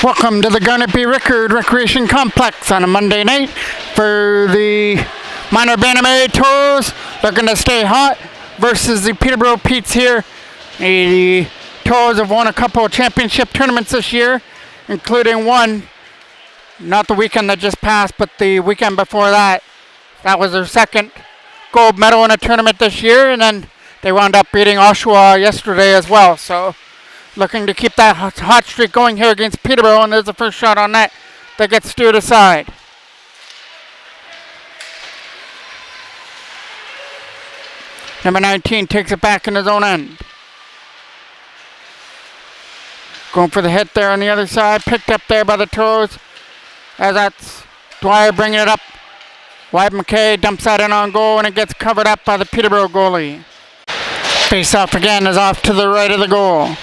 Welcome to the Garnet B. Rickard Recreation Complex on a Monday night for the minor Bantam Toros looking to stay hot versus the Peterborough Petes here. The Toros have won a couple of championship tournaments this year, including one, not the weekend that just passed, but the weekend before that. That was their second gold medal in a tournament this year, and then they wound up beating Oshawa yesterday as well. So looking to keep that hot streak going here against Peterborough, and there's the first shot on net that gets steered aside. Number 19 takes it back in his own end. Going for the hit there on the other side, picked up there by the Toros, as that's Dwyer bringing it up. Wide McKay dumps that in on goal, and it gets covered up by the Peterborough goalie. Face off again is off to the right of the goal.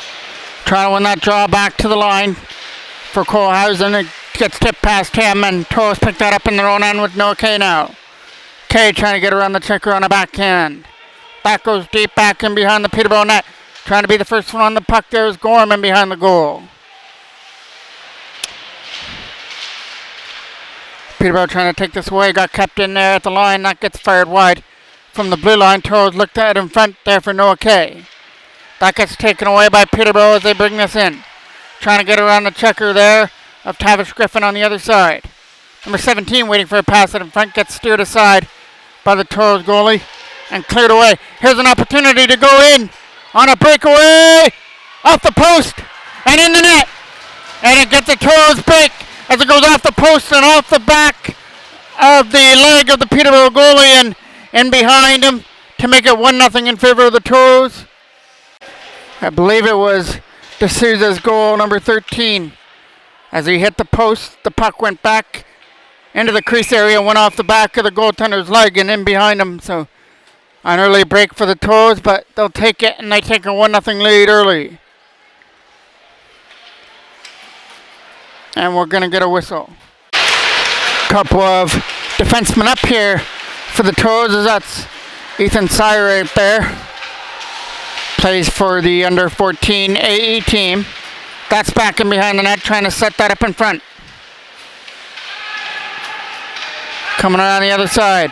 Trying to win that draw back to the line for Colehausen. It gets tipped past him, and Toros pick that up in their own end with no K now. K trying to get around the checker on a backhand. That goes deep back in behind the Peterborough net. Trying to be the first one on the puck there is Gorman behind the goal. Peterborough trying to take this away. Got kept in there at the line. That gets fired wide from the blue line. Toros looked at it in front there for Noah K. That gets taken away by Peterborough as they bring this in. Trying to get around the checker there of Tavish Griffin on the other side. Number 17 waiting for a pass that in front, gets steered aside by the Toros goalie and cleared away. Here's an opportunity to go in on a breakaway off the post and in the net. And it gets a Toros break as it goes off the post and off the back of the leg of the Peterborough goalie and in behind him to make it 1-0 in favor of the Toros. I believe it was D'Souza's goal, number 13. As he hit the post, the puck went back into the crease area, went off the back of the goaltender's leg and in behind him. So an early break for the Toros, but they'll take it, and they take a 1-0 lead early. And we're going to get a whistle. Couple of defensemen up here for the Toros, as that's Ethan Sire right there. Plays for the under 14 AE team. That's back in behind the net, trying to set that up in front. Coming around the other side.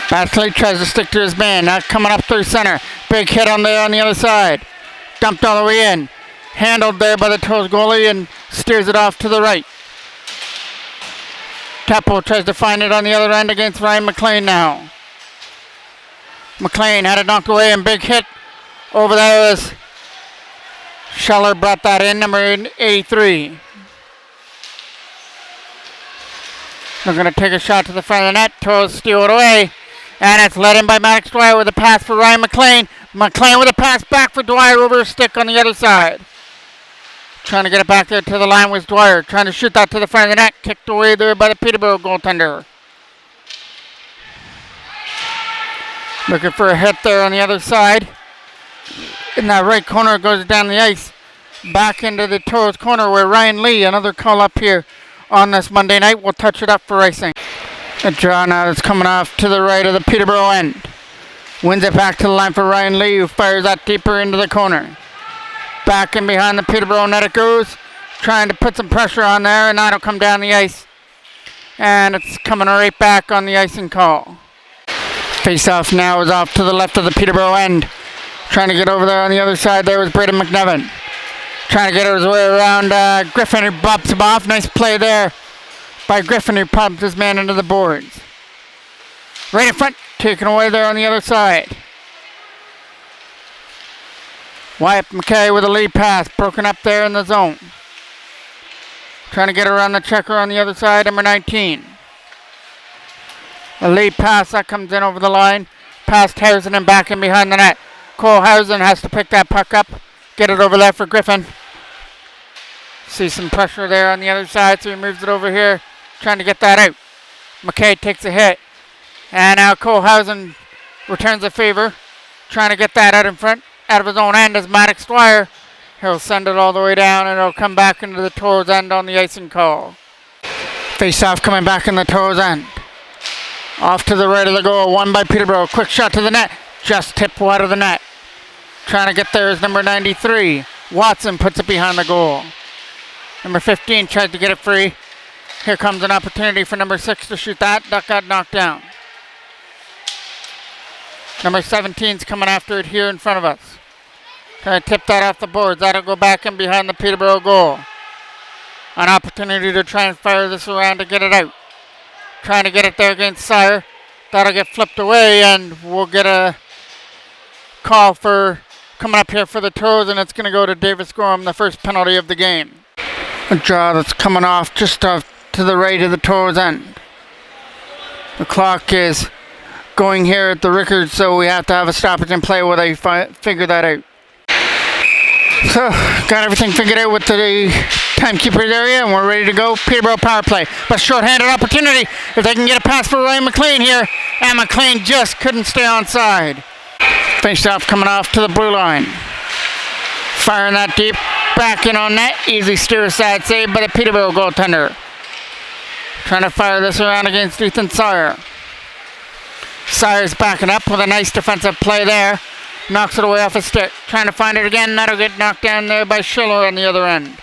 Batchley tries to stick to his man. Now coming up through center. Big hit on there on the other side. Dumped all the way in. Handled there by the Toros goalie and steers it off to the right. Tapo tries to find it on the other end against Ryan McLean now. McLean had it knocked away and big hit over there as Scheller brought that in, number 83. They're going to take a shot to the front of the net. Toros steal it away. And it's led in by Maddox Dwyer with a pass for Ryan McLean. McLean with a pass back for Dwyer over a stick on the other side. Trying to get it back there to the line was Dwyer. Trying to shoot that to the front of the net. Kicked away there by the Peterborough goaltender. Looking for a hit there on the other side. In that right corner, goes down the ice. Back into the Toros corner where Ryan Lee, another call up here on this Monday night, will touch it up for icing. A draw now that's coming off to the right of the Peterborough end. Wins it back to the line for Ryan Lee, who fires that deeper into the corner. Back in behind the Peterborough net it goes. Trying to put some pressure on there, and that'll come down the ice. And it's coming right back on the icing call. Face-off now is off to the left of the Peterborough end. Trying to get over there on the other side there was Braden McNevin. Trying to get his way around Griffin, who bumps him off. Nice play there by Griffin, who pumped his man into the boards. Right in front, taken away there on the other side. Wyatt McKay with a lead pass, broken up there in the zone. Trying to get around the checker on the other side, number 19. A lead pass that comes in over the line, past Harrison and back in behind the net. Colehausen has to pick that puck up, get it over there for Griffin. See some pressure there on the other side, so he moves it over here, trying to get that out. McKay takes a hit, and now Colehausen returns the favor, trying to get that out in front, out of his own end as Maddox Dwyer. He'll send it all the way down, and it'll come back into the Toros end on the icing call. Face-off coming back in the Toros end. Off to the right of the goal, won by Peterborough. Quick shot to the net, just tipped wide of the net. Trying to get there is number 93, Watson puts it behind the goal. Number 15 tries to get it free. Here comes an opportunity for number 6 to shoot that. That got knocked down. Number 17's coming after it here in front of us. Trying to tip that off the boards. That'll go back in behind the Peterborough goal. An opportunity to try and fire this around to get it out. Trying to get it there against Sire. That'll get flipped away, and we'll get a call for coming up here for the Toros, and it's going to go to Davis Gorham, the first penalty of the game. A draw that's coming off just off to the right of the Toros end. The clock is going here at the Rickards, so we have to have a stoppage in play while they figure that out. So, got everything figured out with the timekeepers area, and we're ready to go. Peterborough power play. But short-handed opportunity if they can get a pass for Ryan McLean here. And McLean just couldn't stay onside. Face off coming off to the blue line. Firing that deep. Back in on net. Easy steer side save by the Peterborough goaltender. Trying to fire this around against Ethan Sire. Sire's backing up with a nice defensive play there. Knocks it away off his stick. Trying to find it again. That'll get knocked down there by Schiller on the other end.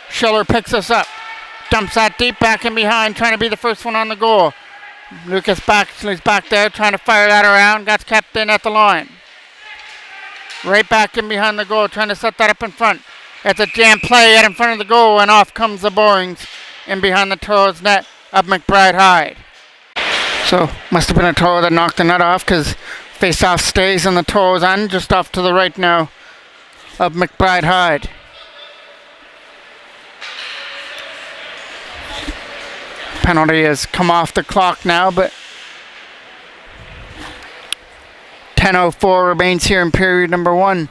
Schiller picks us up. Dumps that deep back in behind. Trying to be the first one on the goal. Lucas Baxley's back there trying to fire that around. Got kept in at the line. Right back in behind the goal. Trying to set that up in front. It's a jam play out in front of the goal. And off comes the Borings in behind the Toros net of McBride Hyde. So must have been a Toro that knocked the net off, because face-off stays on the Toros end, just off to the right now of McBride Hyde. Penalty has come off the clock now, but 10:04 remains here in period number 1.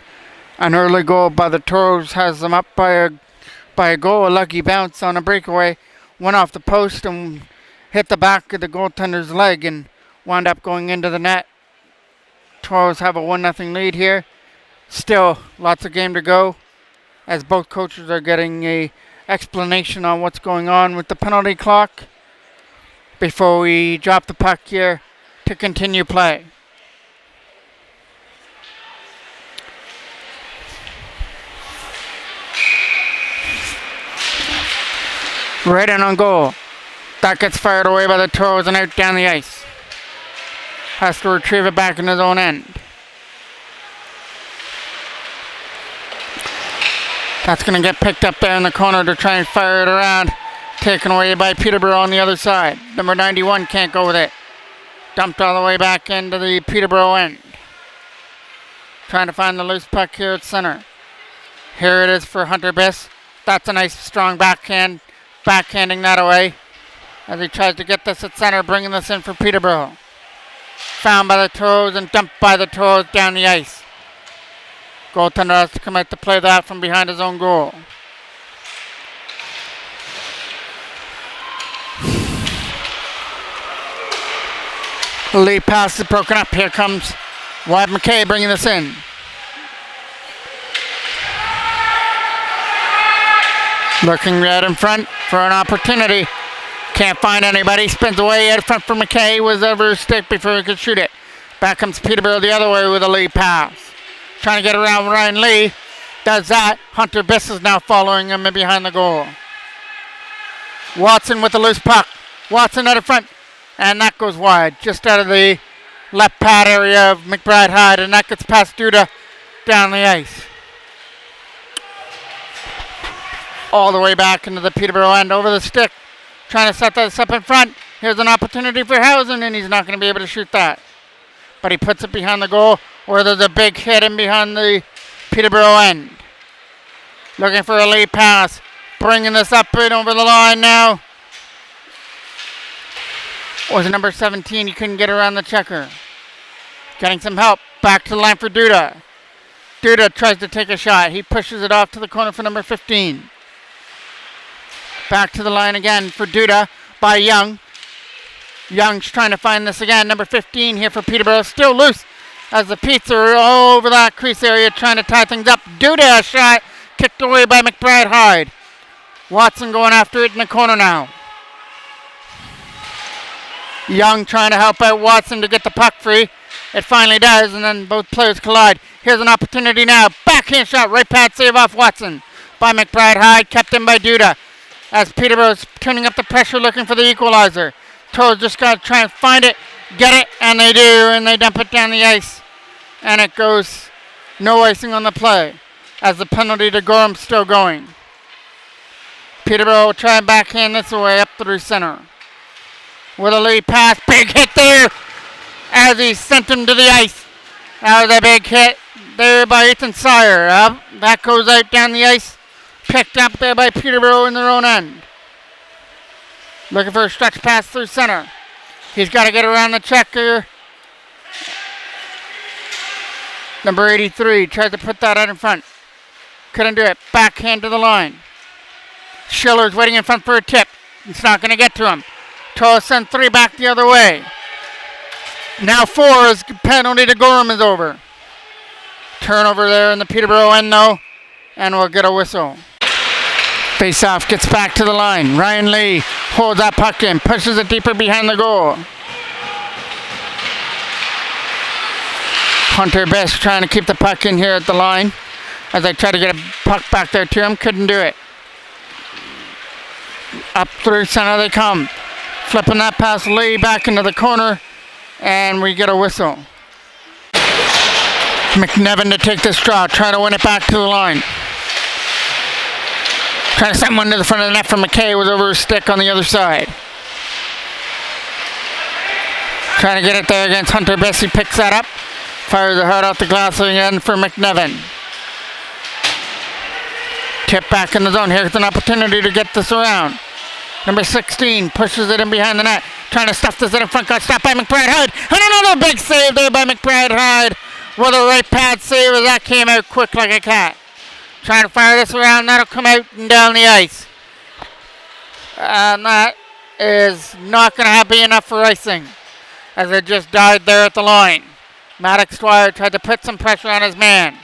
An early goal by the Toros has them up by a goal. A lucky bounce on a breakaway. Went off the post and hit the back of the goaltender's leg and wound up going into the net. Toros have a 1-0 lead here. Still lots of game to go, as both coaches are getting a explanation on what's going on with the penalty clock before we drop the puck here to continue play. Right in on goal. That gets fired away by the Toros and out down the ice. Has to retrieve it back in his own end. That's going to get picked up there in the corner to try and fire it around. Taken away by Peterborough on the other side. Number 91 can't go with it. Dumped all the way back into the Peterborough end. Trying to find the loose puck here at center. Here it is for Hunter Biss. That's a nice strong backhand. Backhanding that away as he tries to get this at center, bringing this in for Peterborough. Found by the Toros and dumped by the Toros down the ice. Goaltender has to come out to play that from behind his own goal. The lead pass is broken up. Here comes Wyatt McKay bringing this in. Looking right in front for an opportunity. Can't find anybody. Spins away out front for McKay. Was over his stick before he could shoot it. Back comes Peterborough the other way with a lead pass. Trying to get around Ryan Lee. Does that. Hunter Biss is now following him in behind the goal. Watson with the loose puck. Watson out of front. And that goes wide. Just out of the left pad area of McBride Hyde. And that gets past Duda down the ice. All the way back into the Peterborough end over the stick. Trying to set this up in front. Here's an opportunity for Housen, and he's not going to be able to shoot that. But he puts it behind the goal, where there's a big hit in behind the Peterborough end. Looking for a lead pass. Bringing this up and over the line now. Was number 17. He couldn't get around the checker. Getting some help. Back to the line for Duda. Duda tries to take a shot. He pushes it off to the corner for number 15. Back to the line again for Duda by Young. Young's trying to find this again. Number 15 here for Peterborough. Still loose as the Petes are all over that crease area trying to tie things up. Duda a shot. Kicked away by McBride Hyde. Watson going after it in the corner now. Young trying to help out Watson to get the puck free. It finally does, and then both players collide. Here's an opportunity now. Backhand shot, right pad save off Watson by McBride Hyde, kept in by Duda. As Peterborough's turning up the pressure, looking for the equalizer. Toros just got to try and find it, get it, and they do, and they dump it down the ice. And it goes no icing on the play, as the penalty to Gorham's still going. Peterborough will try and backhand this away up through center. With a lead pass, big hit there, as he sent him to the ice. That was a big hit there by Ethan Sire. That goes out down the ice. Picked up there by Peterborough in their own end. Looking for a stretch pass through center. He's got to get around the checker. Number 83 tries to put that out in front. Couldn't do it. Backhand to the line. Schiller's waiting in front for a tip. It's not going to get to him. Toros send 3 back the other way. Now 4 as penalty to Gorham is over. Turnover there in the Peterborough end though. And we'll get a whistle. Face-off gets back to the line. Ryan Lee holds that puck in. Pushes it deeper behind the goal. Hunter Best trying to keep the puck in here at the line. As they try to get a puck back there to him. Couldn't do it. Up through center they come. Flipping that past Lee back into the corner. And we get a whistle. McNevin to take this draw. Trying to win it back to the line. Trying to send one to the front of the net from McKay. Was over his stick on the other side. Trying to get it there against Hunter Best. He picks that up. Fires it hard off the glass again for McNevin. Tip back in the zone. Here's an opportunity to get this around. Number 16 pushes it in behind the net. Trying to stuff this in front. Got stopped by McBride Hyde. And another big save there by McBride Hyde. With a right pad save as that came out quick like a cat. Trying to fire this around. That'll come out and down the ice. And that is not going to be enough for icing. As it just died there at the line. Maddox Dwyer tried to put some pressure on his man.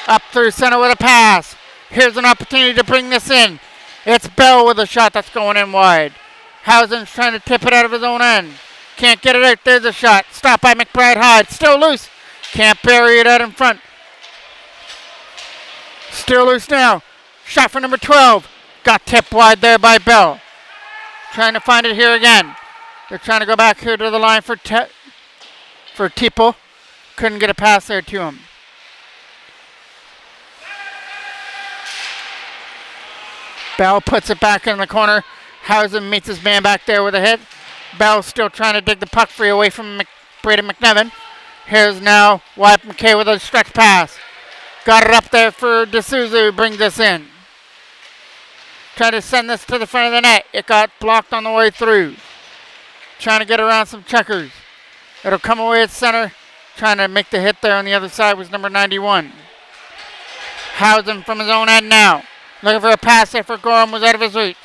Up through center with a pass. Here's an opportunity to bring this in. It's Bell with a shot that's going in wide. Housen's trying to tip it out of his own end. Can't get it out. There's a shot. Stopped by McBride Hyde. Still loose. Can't bury it out in front. Still loose now. Shot for number 12. Got tipped wide there by Bell. Trying to find it here again. They're trying to go back here to the line for Teeple. Couldn't get a pass there to him. Bell puts it back in the corner. Hausen meets his man back there with a hit. Bell still trying to dig the puck free away from Braden McNevin. Here's now Wyatt McKay with a stretch pass. Got it up there for D'Souza who brings this in. Trying to send this to the front of the net. It got blocked on the way through. Trying to get around some checkers. It'll come away at center. Trying to make the hit there on the other side was number 91. Hausen from his own end now. Looking for a pass there for Gorham, was out of his reach.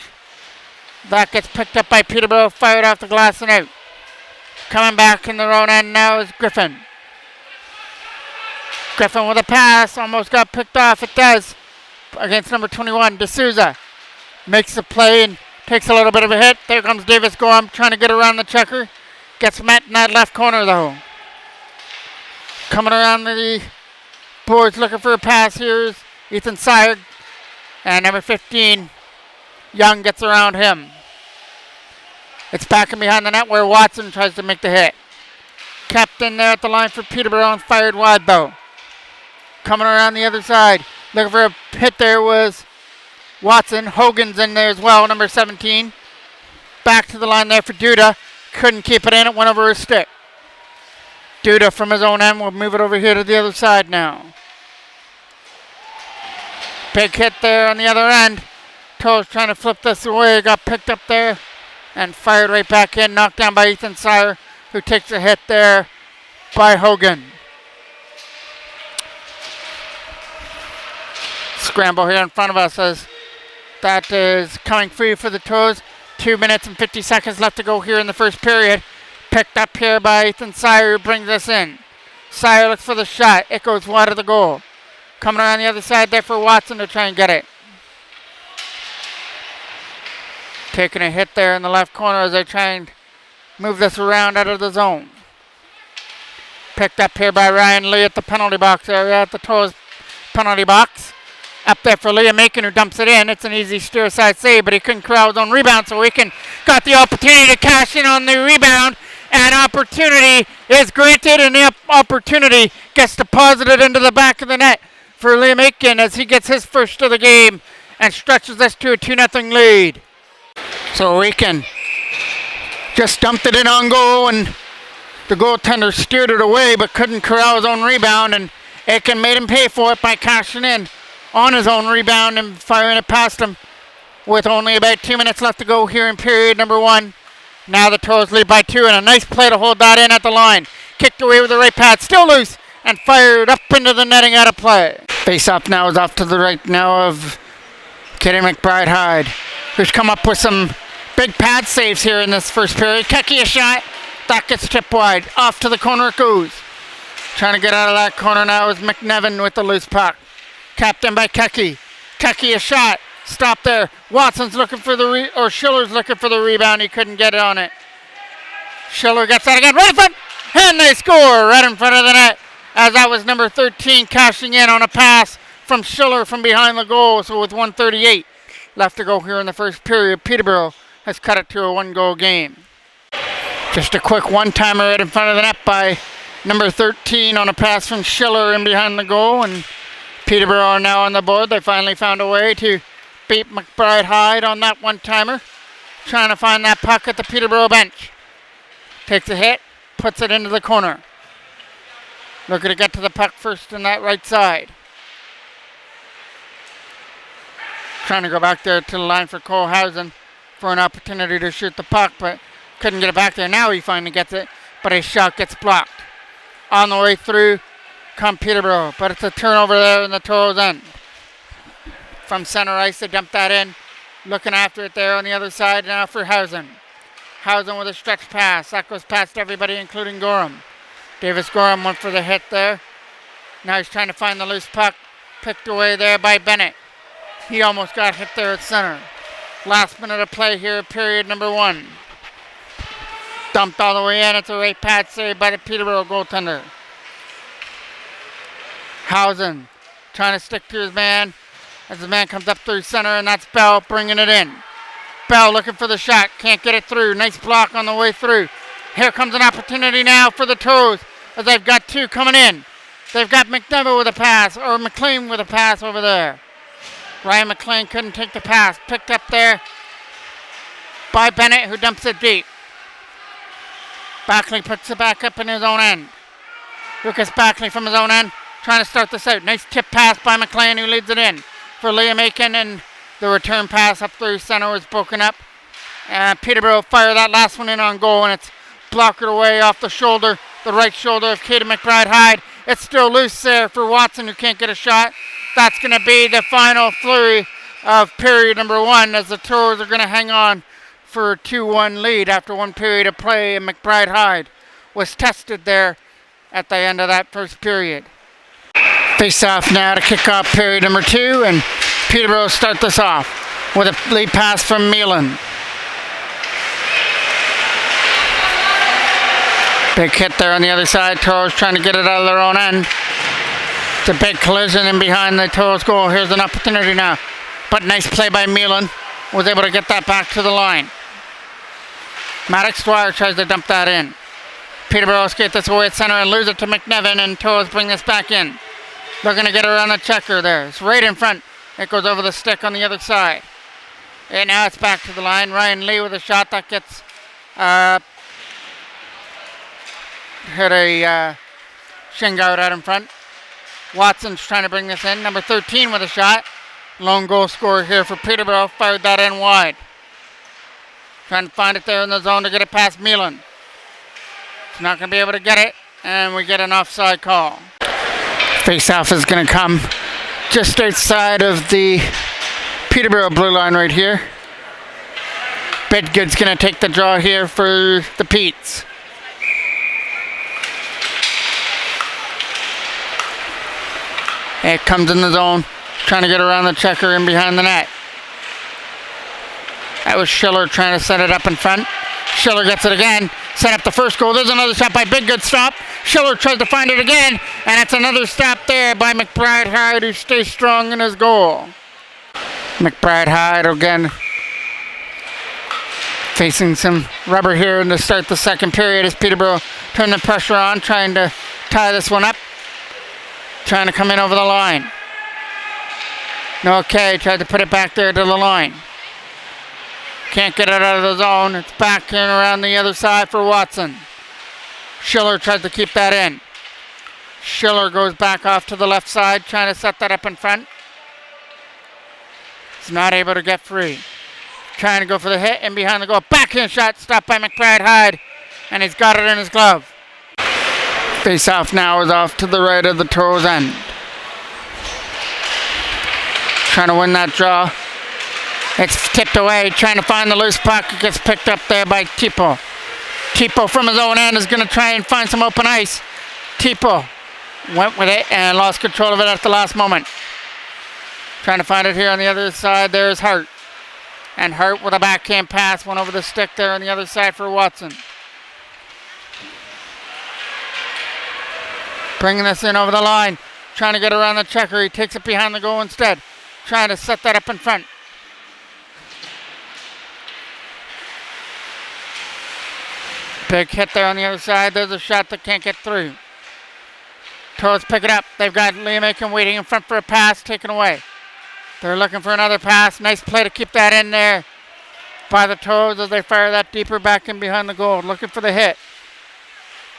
That gets picked up by Peterborough, fired off the glass and out. Coming back in their own end now is Griffin. Griffin with a pass, almost got picked off, it does. Against number 21, D'Souza. Makes the play and takes a little bit of a hit. There comes Davis Gorham trying to get around the checker. Gets met in that left corner though. Coming around the boards looking for a pass here is Ethan Sire. And number 15, Young gets around him. It's back in behind the net where Watson tries to make the hit. Kept in there at the line for Peterborough and fired wide though. Coming around the other side. Looking for a hit there was Watson. Hogan's in there as well, number 17. Back to the line there for Duda. Couldn't keep it in, it went over his stick. Duda from his own end will move it over here to the other side now. Big hit there on the other end. Toros trying to flip this away. Got picked up there and fired right back in. Knocked down by Ethan Sire, who takes a hit there by Hogan. Scramble here in front of us as that is coming free for the Toros. 2 minutes and 50 seconds left to go here in the first period. Picked up here by Ethan Sire, who brings us in. Sire looks for the shot. It goes wide of the goal. Coming around the other side there for Watson to try and get it. Taking a hit there in the left corner as they try and move this around out of the zone. Picked up here by Ryan Lee at the penalty box area, at the Toros penalty box. Up there for Liam Aiken, who dumps it in. It's an easy steer side save, but he couldn't corral his own rebound, so Aiken got the opportunity to cash in on the rebound, and opportunity is granted, and the opportunity gets deposited into the back of the net for Liam Aiken as he gets his first of the game and stretches us to a 2-0 lead. So Aiken just dumped it in on goal, and the goaltender steered it away but couldn't corral his own rebound, and Aiken made him pay for it by cashing in on his own rebound and firing it past him with only about 2 minutes left to go here in period number 1. Now the Toros lead by 2, and a nice play to hold that in at the line. Kicked away with the right pad, still loose, and fired up into the netting out of play. Face-off now is off to the right now of Katie McBride Hyde, who's come up with some big pad saves here in this first period. Kecky a shot, that gets tipped wide. Off to the corner it goes. Trying to get out of that corner now is McNevin with the loose puck. Captain by Kecky. Kecky a shot. Stop there. Watson's looking for the Schiller's looking for the rebound. He couldn't get it on it. Schiller gets that again. Right in front. And they score right in front of the net. As that was number 13 cashing in on a pass from Schiller from behind the goal. So with 1:38 left to go here in the first period, Peterborough has cut it to a 1-goal game. Just a quick one-timer right in front of the net by number 13 on a pass from Schiller in behind the goal, and Peterborough are now on the board. They finally found a way to beat McBride Hyde on that one-timer. Trying to find that puck at the Peterborough bench. Takes a hit, puts it into the corner. Looking to get to the puck first in that right side. Trying to go back there to the line for Colehausen for an opportunity to shoot the puck, but couldn't get it back there. Now he finally gets it, but his shot gets blocked. On the way through come Peterborough, but it's a turnover there in the Toros end. From center ice, they dump that in. Looking after it there on the other side now for Hausen. Hausen with a stretch pass. That goes past everybody, including Gorham. Davis Gorham went for the hit there. Now he's trying to find the loose puck. Picked away there by Bennett. He almost got hit there at center. Last minute of play here, period number 1. Dumped all the way in. It's a right pad save by the Peterborough goaltender. Hausen trying to stick to his man as the man comes up through center, and that's Bell bringing it in. Bell looking for the shot. Can't get it through. Nice block on the way through. Here comes an opportunity now for the Toros as they've got 2 coming in. They've got McNevin with a pass, or McLean with a pass over there. Ryan McLean couldn't take the pass. Picked up there by Bennett, who dumps it deep. Backley puts it back up in his own end. Lucas Backley from his own end, trying to start this out. Nice tip pass by McLean, who leads it in for Liam Aiken, and the return pass up through center was broken up. Peterborough fire that last one in on goal, and it's blocked away off the shoulder, the right shoulder of Katie McBride Hyde. It's still loose there for Watson, who can't get a shot. That's going to be the final flurry of period number 1, as the Toros are going to hang on for a 2-1 lead after 1 period of play, and McBride Hyde was tested there at the end of that first period. Face off now to kick off period number 2, and Peterborough start this off with a lead pass from Milan. Big hit there on the other side. Toros trying to get it out of their own end. It's a big collision in behind the Toros goal. Here's an opportunity now, but nice play by Milan. Was able to get that back to the line. Maddox Dwyer tries to dump that in. Peterborough skate this away at center and lose it to McNevin, and Toros bring this back in. Looking to get around the checker there. It's right in front. It goes over the stick on the other side. And now it's back to the line. Ryan Lee with a shot that gets hit a shin guard out in front. Watson's trying to bring this in. Number 13 with a shot. Lone goal scorer here for Peterborough. Fired that in wide. Trying to find it there in the zone to get it past Milan. He's not going to be able to get it, and we get an offside call. Face-off is going to come just outside of the Peterborough blue line right here. Bedgood's going to take the draw here for the Petes. It comes in the zone, trying to get around the checker in behind the net. That was Schiller trying to set it up in front. Schiller gets it again. set up the first goal. There's another shot by Big Good. Stop. Schiller tries to find it again, and it's another stop there by McBride Hyde, who stays strong in his goal. McBride Hyde again facing some rubber here to start the second period as Peterborough turn the pressure on, trying to tie this one up, trying to come in over the line. Okay, tried to put it back there to the line. Can't get it out of the zone. It's back in around the other side for Watson. Schiller tries to keep that in. Schiller goes back off to the left side, trying to set that up in front. He's not able to get free. Trying to go for the hit and behind the goal. Backhand shot stopped by McBride Hyde, and he's got it in his glove. Face off now is off to the right of the Toros end. Trying to win that draw. It's tipped away, trying to find the loose puck. It gets picked up there by Tipo. Tipo from his own end is going to try and find some open ice. Tipo went with it and lost control of it at the last moment. Trying to find it here on the other side. There's Hart. And Hart with a backhand pass went over the stick there on the other side for Watson. Bringing this in over the line. Trying to get around the checker. He takes it behind the goal instead. Trying to set that up in front. Big hit there on the other side. There's a shot that can't get through. Toros pick it up. They've got Liam Aiken waiting in front for a pass taken away. They're looking for another pass. Nice play to keep that in there by the Toros as they fire that deeper back in behind the goal. Looking for the hit.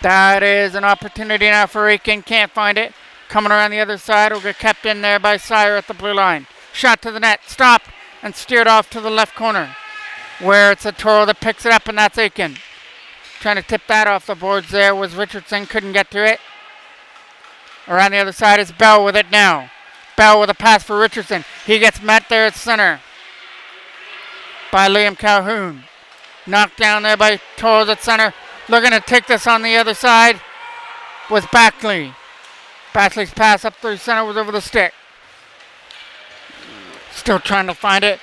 That is an opportunity now for Aiken. Can't find it. Coming around the other side will get kept in there by Sire at the blue line. Shot to the net. Stopped and steered off to the left corner where it's a Toro that picks it up, and that's Aiken. Trying to tip that off the boards there was Richardson. Couldn't get to it. Around the other side is Bell with it now. Bell with a pass for Richardson. He gets met there at center by Liam Calhoun. Knocked down there by Toros at center. Looking to take this on the other side was Backley. Backley's pass up through center was over the stick. Still trying to find it.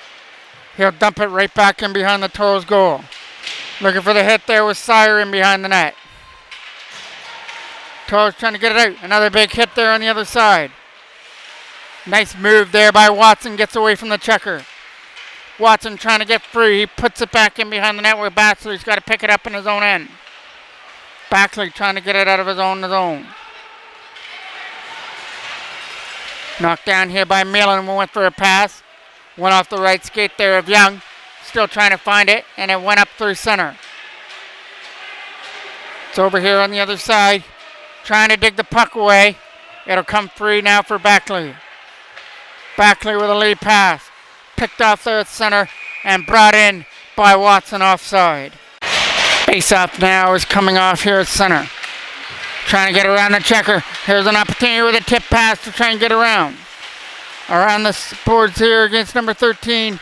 He'll dump it right back in behind the Toros goal. Looking for the hit there was Sire in behind the net. Toros trying to get it out. Another big hit there on the other side. Nice move there by Watson. Gets away from the checker. Watson trying to get free. He puts it back in behind the net where Backley's got to pick it up in his own end. Backley trying to get it out of his own zone. Knocked down here by Millen. Went for a pass. Went off the right skate there of Young. Still trying to find it, and it went up through center. It's over here on the other side. Trying to dig the puck away. It'll come free now for Backley. Backley with a lead pass. Picked off there at center and brought in by Watson offside. Face-off now is coming off here at center. Trying to get around the checker. Here's an opportunity with a tip pass to try and get around. Around the boards here against number 13.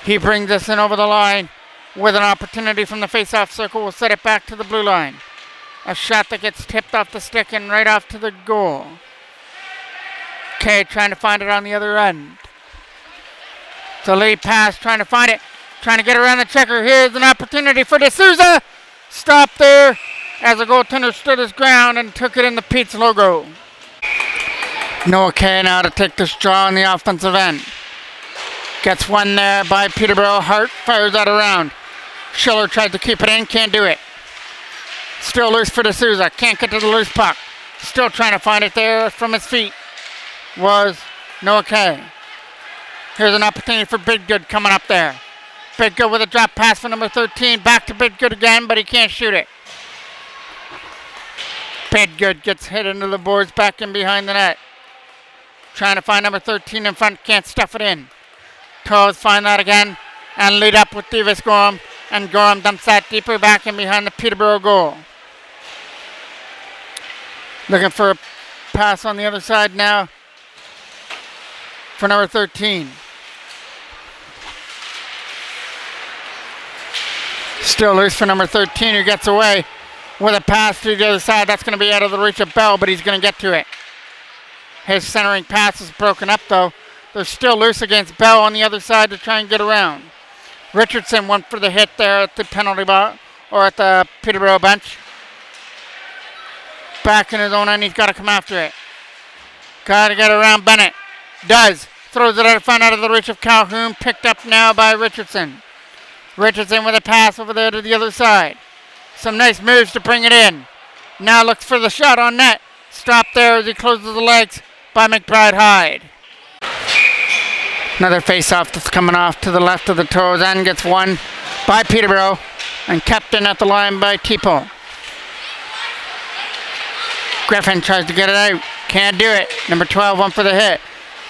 He brings us in over the line with an opportunity from the face-off circle. We'll set it back to the blue line. A shot that gets tipped off the stick and right off to the goal. Okay, trying to find it on the other end. It's a lead pass, trying to find it. Trying to get around the checker. Here's an opportunity for D'Souza. Stop there as the goaltender stood his ground and took it in the Pete's logo. Noah Kay now to take this draw on the offensive end. Gets one there by Peterborough. Hart fires that around. Schiller tried to keep it in, can't do it. Still loose for D'Souza. Can't get to the loose puck. Still trying to find it there from his feet was Noah Kay. Here's an opportunity for Bidgood coming up there. Bidgood with a drop pass for number 13. Back to Bidgood again, but he can't shoot it. Bidgood gets hit into the boards back in behind the net. Trying to find number 13 in front. Can't stuff it in. Toros find that again and lead up with Davis Gorham. And Gorham dumps that deeper back in behind the Peterborough goal. Looking for a pass on the other side now for number 13. Still loose for number 13 who gets away with a pass to the other side. That's going to be out of the reach of Bell, but he's going to get to it. His centering pass is broken up though. They're still loose against Bell on the other side to try and get around. Richardson went for the hit there at the penalty or at the Peterborough bench. Back in his own end, he's got to come after it. Got to get around Bennett. Does. Throws it out front out of the reach of Calhoun. Picked up now by Richardson. Richardson with a pass over there to the other side. Some nice moves to bring it in. Now looks for the shot on net. Stopped there as he closes the legs by McBride Hyde. Another face-off that's coming off to the left of the Toros end. Gets won by Peterborough and kept in at the line by Tipo. Griffin tries to get it out. Can't do it. Number 12 went for the hit.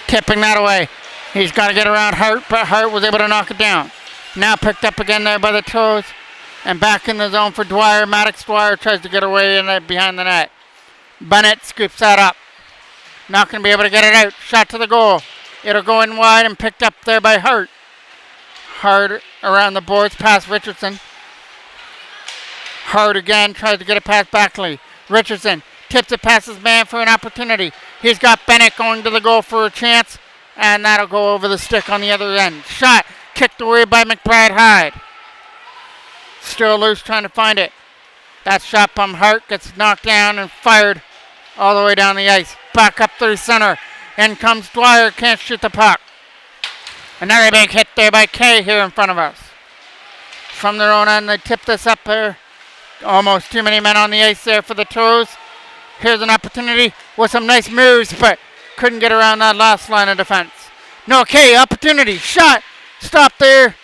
Tipping that away. He's got to get around Hart, but Hart was able to knock it down. Now picked up again there by the Toros. And back in the zone for Dwyer. Maddox Dwyer tries to get away in behind the net. Bennett scoops that up. Not going to be able to get it out. Shot to the goal. It'll go in wide and picked up there by Hart. Hart around the boards past Richardson. Hart again tries to get it past Backley. Richardson tips it past his man for an opportunity. He's got Bennett going to the goal for a chance. And that'll go over the stick on the other end. Shot kicked away by McBride Hyde. Still loose trying to find it. That shot from Hart gets knocked down and fired all the way down the ice. Back up through center. In comes Dwyer. Can't shoot the puck. Another big hit there by Kay here in front of us. From their own end, they tip this up there. Almost too many men on the ice there for the Toros. Here's an opportunity with some nice moves, but couldn't get around that last line of defense. No, Kay, opportunity. Shot. Stop there.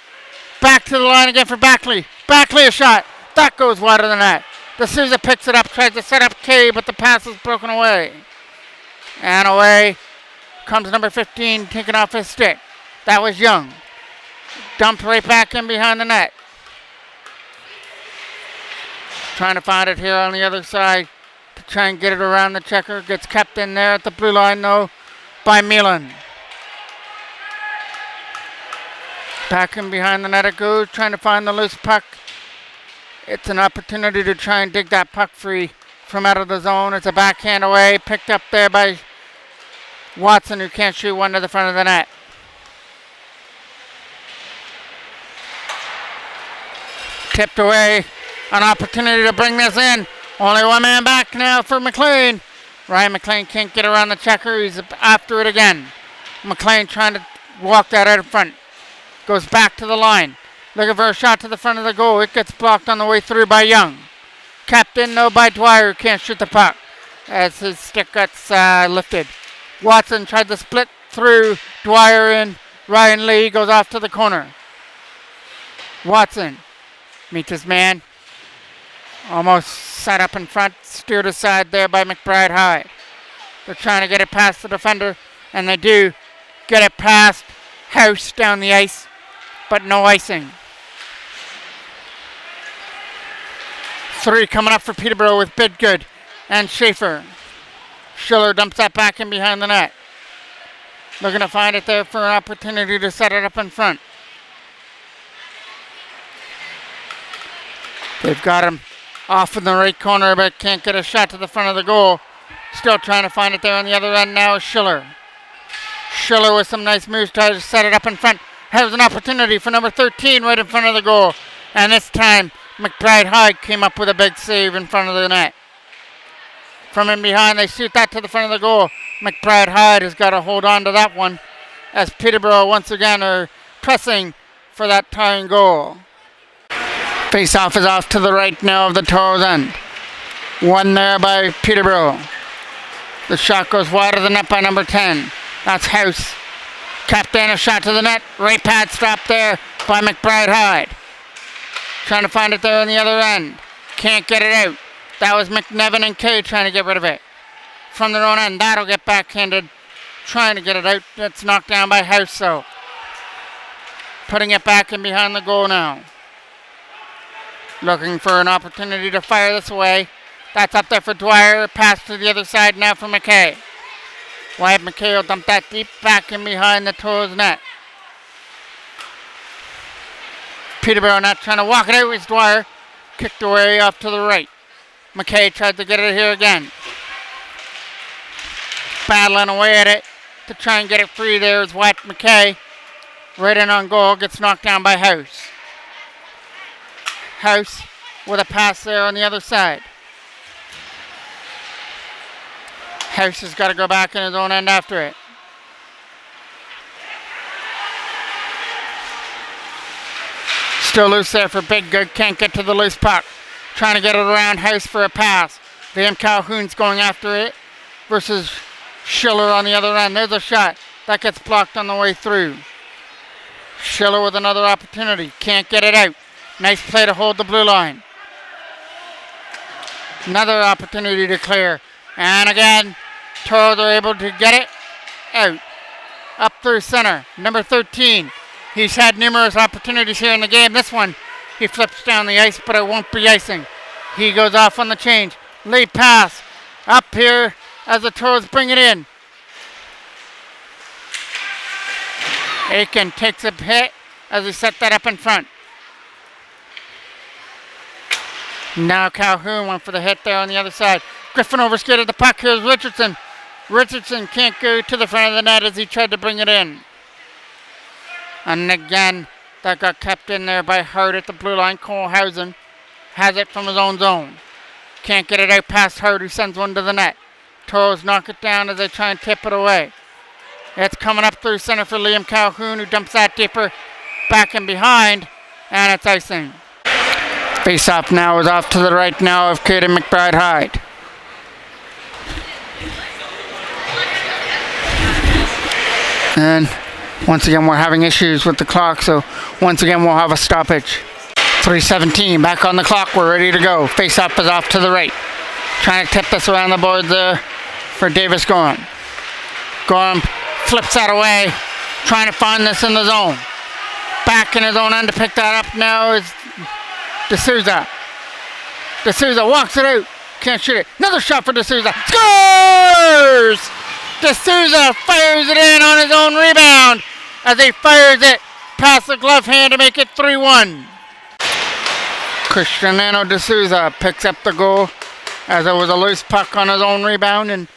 Back to the line again for Backley. Backley a shot. That goes wide of the net. D'Souza picks it up, tries to set up Kay, but the pass is broken away. And away comes number 15, taking off his stick. That was Young. Dumped right back in behind the net. Trying to find it here on the other side to try and get it around the checker. Gets kept in there at the blue line, though, by Milan. Back in behind the net it goes, trying to find the loose puck. It's an opportunity to try and dig that puck free from out of the zone. It's a backhand away, picked up there by Watson, who can't shoot one to the front of the net. Tipped away, an opportunity to bring this in. Only one man back now for McLean. Ryan McLean can't get around the checker. He's after it again. McLean trying to walk that out in front. Goes back to the line. Looking for a shot to the front of the goal. It gets blocked on the way through by Young. Kept in though by Dwyer, who can't shoot the puck as his stick gets lifted. Watson tried to split through Dwyer and Ryan Lee goes off to the corner. Watson meets his man. Almost set up in front, steered aside there by McBride Hyde. They're trying to get it past the defender, and they do get it past House down the ice, but no icing. 3 coming up for Peterborough with Bidgood and Schaefer. Schiller dumps that back in behind the net. Looking to find it there for an opportunity to set it up in front. They've got him off in the right corner, but can't get a shot to the front of the goal. Still trying to find it there on the other end now is Schiller. Schiller with some nice moves, tries to set it up in front. Has an opportunity for number 13 right in front of the goal. And this time, McBride Hyde came up with a big save in front of the net. From in behind, they shoot that to the front of the goal. McBride Hyde has got to hold on to that one as Peterborough once again are pressing for that tying goal. Face-off is off to the right now of the Toros end. One there by Peterborough. The shot goes wide of the net by number 10. That's House. Kept in a shot to the net. Right pad stop there by McBride Hyde. Trying to find it there on the other end. Can't get it out. That was McNevin and Kay trying to get rid of it. From their own end, that'll get backhanded. Trying to get it out. It's knocked down by House though. Putting it back in behind the goal now. Looking for an opportunity to fire this away. That's up there for Dwyer. Pass to the other side now for McKay. Wyatt McKay will dump that deep back in behind the Toros net. Peterborough not trying to walk it out with Dwyer. Kicked away off to the right. McKay tried to get it here again. Battling away at it to try and get it free there is Wyatt McKay. Right in on goal. Gets knocked down by House. House with a pass there on the other side. House has got to go back in his own end after it. Still loose there for Big Good. Can't get to the loose puck. Trying to get it around House for a pass. Liam Calhoun's going after it versus Schiller on the other end. There's a shot. That gets blocked on the way through. Schiller with another opportunity. Can't get it out. Nice play to hold the blue line. Another opportunity to clear. And again, Toros are able to get it out. Up through center. Number 13. He's had numerous opportunities here in the game. This one, he flips down the ice, but it won't be icing. He goes off on the change. Lead pass. Up here as the Toros bring it in. Aiken takes a hit as he set that up in front. Now Calhoun went for the hit there on the other side. Griffin overskated the puck. Here's Richardson. Richardson can't go to the front of the net as he tried to bring it in. And again, that got kept in there by Hart at the blue line. Colehausen has it from his own zone. Can't get it out past Hart, who sends one to the net. Toros knock it down as they try and tip it away. It's coming up through center for Liam Calhoun, who dumps that deeper back and behind, and it's icing. Face-off now is off to the right now of Caden McBride Hyde. And once again, we're having issues with the clock, so once again, we'll have a stoppage. 3:17, back on the clock, we're ready to go. Face-off is off to the right. Trying to tip this around the board there for Davis Gorham. Gorham flips that away, trying to find this in the zone. Back in his own end to pick that up now is D'Souza. D'Souza walks it out, can't shoot it. Another shot for D'Souza, scores! D'Souza fires it in on his own rebound as he fires it past the glove hand to make it 3-1. Cristiano D'Souza picks up the goal as it was a loose puck on his own rebound and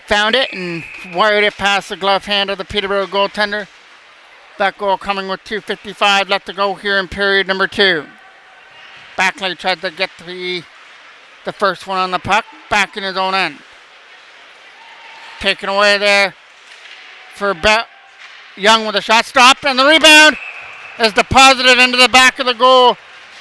found it and wired it past the glove hand of the Peterborough goaltender. That goal coming with 2:55 left to go here in period number 2. Backley tried to get the first one on the puck back in his own end. Taken away there for Young with a shot stopped, and the rebound is deposited into the back of the goal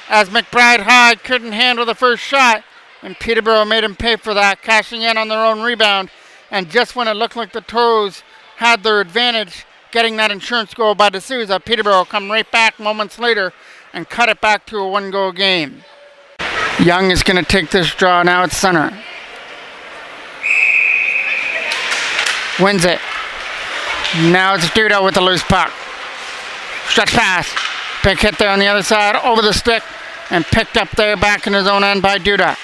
as McBride Hyde couldn't handle the first shot, and Peterborough made him pay for that, cashing in on their own rebound. And just when it looked like the Toros had their advantage, getting that insurance goal by D'Souza, Peterborough come right back moments later and cut it back to a 1-goal game. Young is going to take this draw now at center. Wins it. Now it's Duda with the loose puck. Stretch pass. Big hit there on the other side, over the stick, and picked up there back in his own end by Duda.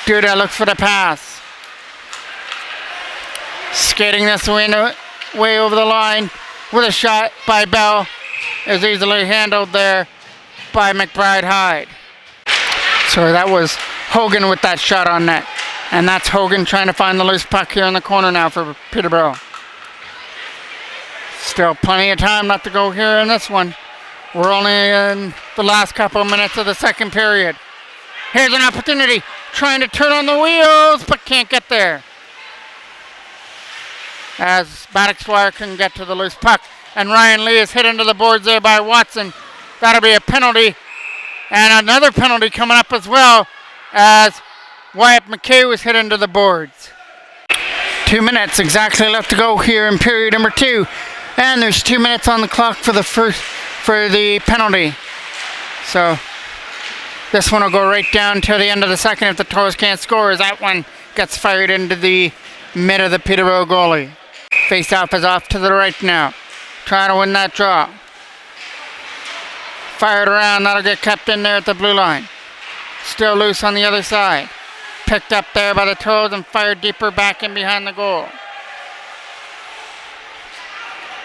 Duda looks for the pass. Skating this way over the line with a shot by Bell is easily handled there by McBride Hyde. So that was Hogan with that shot on net. And that's Hogan trying to find the loose puck here in the corner now for Peterborough. Still plenty of time left to go here in this one. We're only in the last couple of minutes of the second period. Here's an opportunity. Trying to turn on the wheels, but can't get there. As Maddox Dwyer couldn't get to the loose puck. And Ryan Lee is hit into the boards there by Watson. That'll be a penalty. And another penalty coming up as well as Wyatt McKay was hit into the boards. 2 minutes exactly left to go here in period number 2. And there's 2 minutes on the clock for the penalty. So this one will go right down to the end of the second if the Toros can't score, as that one gets fired into the mid of the Peterborough goalie. Face-off is off to the right now. Trying to win that draw. Fired around, that'll get kept in there at the blue line. Still loose on the other side. Picked up there by the Toros and fired deeper back in behind the goal.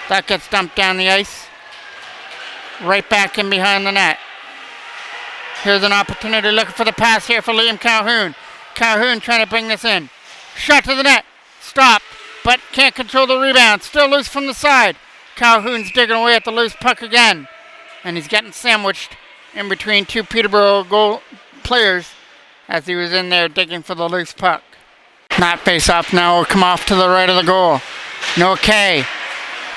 That gets dumped down the ice. Right back in behind the net. Here's an opportunity looking for the pass here for Liam Calhoun. Calhoun trying to bring this in. Shot to the net. Stopped, but can't control the rebound. Still loose from the side. Calhoun's digging away at the loose puck again. And he's getting sandwiched in between two Peterborough goal players as he was in there digging for the loose puck. That face-off now will come off to the right of the goal. No K.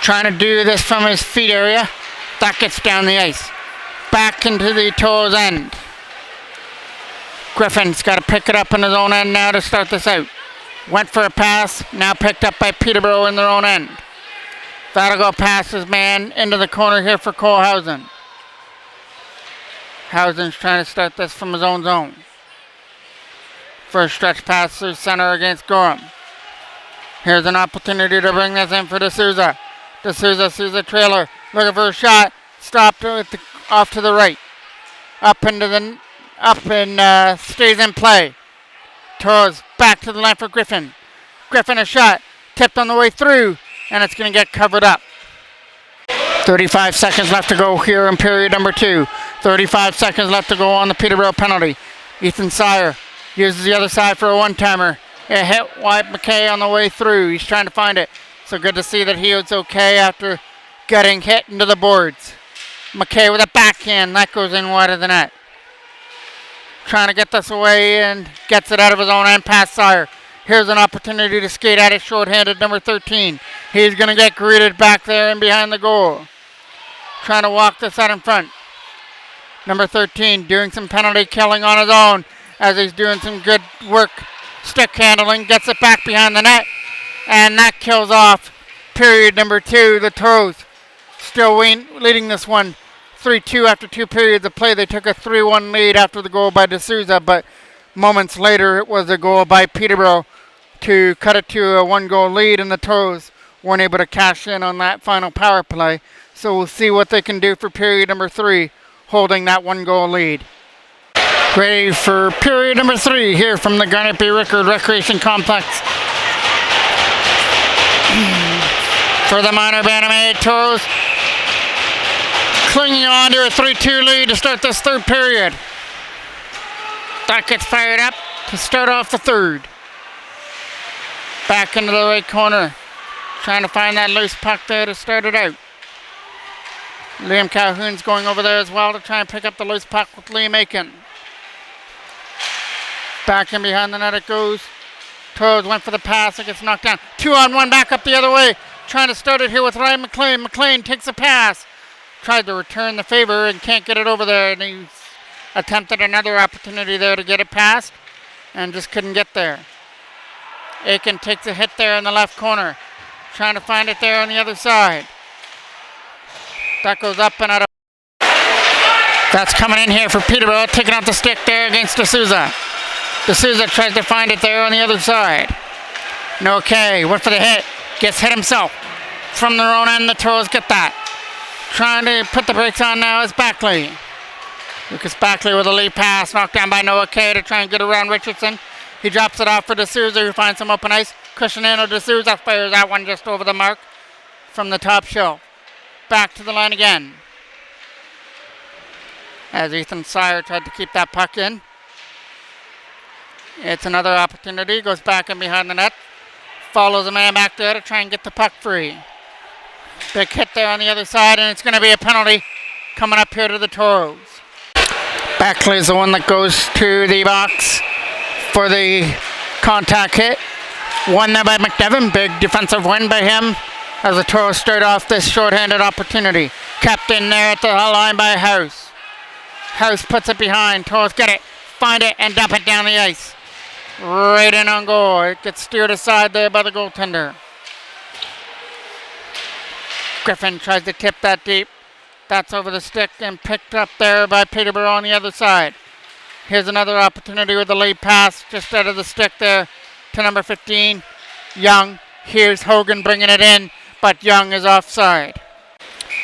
Trying to do this from his feet area. That gets down the ice. Back into the Toros end. Griffin's got to pick it up in his own end now to start this out. Went for a pass, now picked up by Peterborough in their own end. That'll go past his man into the corner here for Cole Housen. Housen's trying to start this from his own zone. First stretch pass through center against Gorham. Here's an opportunity to bring this in for D'Souza. D'Souza sees a trailer, looking for a shot. Stopped with off to the right. Up and stays in play. Toros back to the line for Griffin. Griffin a shot, tipped on the way through, and it's going to get covered up. 35 seconds left to go here in period number 2. 35 seconds left to go on the Peterborough penalty. Ethan Sire uses the other side for a one-timer. It hit Wyatt McKay on the way through. He's trying to find it. So good to see that he was okay after getting hit into the boards. McKay with a backhand. That goes in wide of the net. Trying to get this away and gets it out of his own end past Sire. Here's an opportunity to skate at it short-handed, number 13. He's going to get greeted back there and behind the goal. Trying to walk this out in front. Number 13 doing some penalty killing on his own as he's doing some good work. Stick handling, gets it back behind the net. And that kills off period number 2. The Toros still leading this one 3-2 after 2 periods of play. They took a 3-1 lead after the goal by D'Souza, but moments later it was a goal by Peterborough to cut it to a 1-goal lead, and the Toros weren't able to cash in on that final power play. So we'll see what they can do for period number 3, holding that 1-goal lead. Ready for period number 3 here from the Garnet B. Rickard Recreation Complex. For the minor Bantam A, Toros clinging on to a 3-2 lead to start this third period. That gets fired up to start off the third. Back into the right corner. Trying to find that loose puck there to start it out. Liam Calhoun's going over there as well to try and pick up the loose puck with Liam Aiken. Back in behind the net it goes. Toros went for the pass. It gets knocked down. 2-on-1 back up the other way. Trying to start it here with Ryan McLean. McLean takes a pass. Tried to return the favor and can't get it over there. And he's attempted another opportunity there to get it past and just couldn't get there. Aiken takes a hit there in the left corner. Trying to find it there on the other side. That goes up and out of. That's coming in here for Peterborough. Taking out the stick there against D'Souza. D'Souza tries to find it there on the other side. No K. Went for the hit. Gets hit himself. From their own end, the Toros get that. Trying to put the brakes on now is Backley. Lucas Backley with a lead pass. Knocked down by Noah K to try and get around Richardson. He drops it off for D'Souza, who finds some open ice. Cushinano D'Souza fires that one just over the mark from the top shelf. Back to the line again. As Ethan Sire tried to keep that puck in. It's another opportunity. Goes back in behind the net. Follows a man back there to try and get the puck free. Big hit there on the other side, and it's going to be a penalty coming up here to the Toros. Backley's the one that goes to the box for the contact hit. Won there by McDevitt. Big defensive win by him as the Toros start off this shorthanded opportunity. Kept in there at the line by House. House puts it behind. Toros get it, find it, and dump it down the ice. Right in on goal. It gets steered aside there by the goaltender. Griffin tries to tip that deep. That's over the stick and picked up there by Peterborough on the other side. Here's another opportunity with the lead pass just out of the stick there to number 15, Young. Here's Hogan bringing it in, but Young is offside.